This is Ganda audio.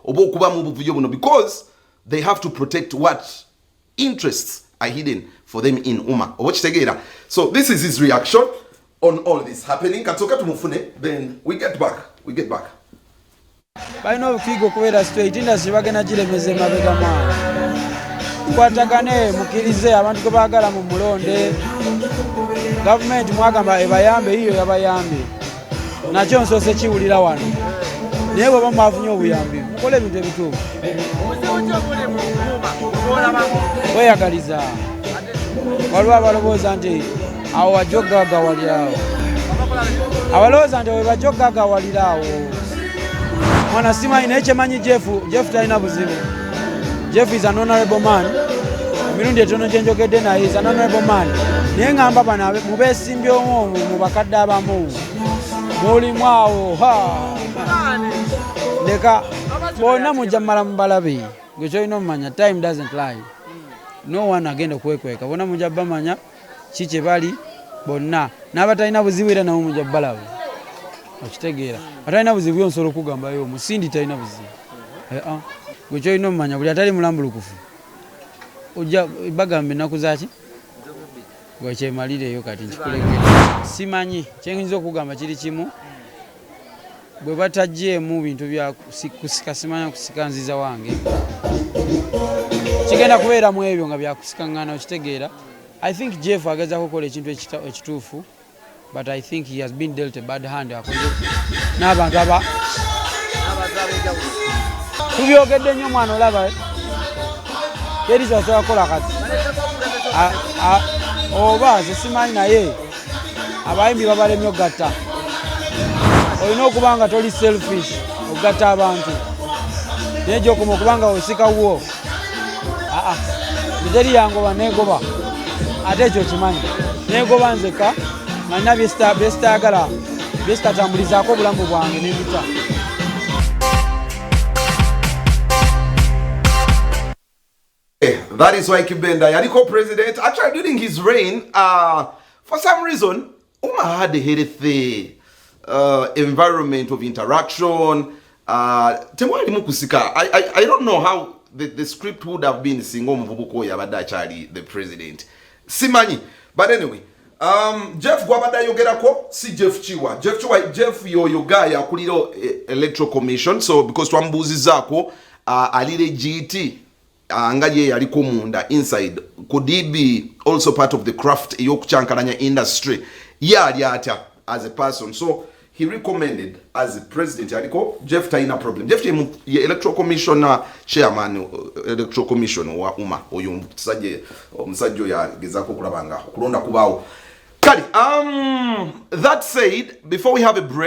oba okuba mu buvuyo buno, because they have to protect what interests are hidden for them in Umma. Oba kitegeera. So this is his reaction on all this happening. Katoka tumufune, then we get back. Balina obukiiko okubeera straight industry bagenda giremeze mabega maana. Kwatagane mukirize abantu ke baagala mu mulonde. Government mwagamba ebayambe hiyo yabayambe. Nakyo nsose kiwulira wano. Naye bwe mwafunye obuyambi mukole ebintu ebituufu. Weyagaliza. Waliwo abalowooza nti awo bakugaggawalira awo. Abalowooza nti bakugaggawalira awo. Mwana simanyi naye kyemanyi Jeff talina buzibu. Jeff is an honorable man. Emirundi etono gye njogedde naye is an honorable man. Naye ngamba bano mubeesimbye omwo mu bakadde abamu. Mulimu awo. Leka bonna mujja mmala mubalabe. Gwe kyolina omumanya time doesn't lie. No one agenda okwekweka. Bonna mujja bamanya ki kye bali bonna. N'abatalina buzibu era nabo mujja balaba. Okitegeera. Atalina buzibu yonsolo okugamba yo musindi talina buzibu. Gwe kyolina omumanya buli atali mulambulukufu. Ojja bagambe ennaku zaaki? Gwe kyemalireyo kati nkikulengera. Simanyi kyenyinza okugamba kiri kimu. Bwe batajjeemu bintu bya kusika simanya kusika nziza wange. Kigenda kubeera mu ebyo nga byakusikangana okitegeera. I think Jeff agezaako okukola ekintu ekituufu, but I think he has been dealt a bad hand. N'abantu aba tubyogedde nnyo mwana olaba teri kyasobola kukola kati oba ze simanyi naye abayimbi babalemye okugatta. Olina okuba nga toli selfish okugatta abantu naye gyokoma okuba nga osikawo teri yangoba neegoba ate ekyo kimanyi neegoba nzeka nga nina byesitayagala byesitatambulizaako obulamu bwange n'embita. That is why Kibenda yaliko president. Actually, during his reign, for some reason, Umma had a healthy environment of interaction. I don't know how the script would have been Singo Mvubuko Yabada Charlie, the president. Simani. But anyway, Jeff Gwabada Yogerako, si Jeff Chiwa. Jeff Yogaya Kuliro Electoral Commission. So because Twambuzi Zako, Alire GT. Angaje yaliko munda inside, could he be also part of the craft yokuchankalanya industry yata as a person? So he recommended as a president yaliko Jeff taina problem. Jeff ye electoral commissioner chairman electoral commission wa Umma oyo omusajjo ya gezako kulabanga kulonda kubawo kali. That said, before we have a break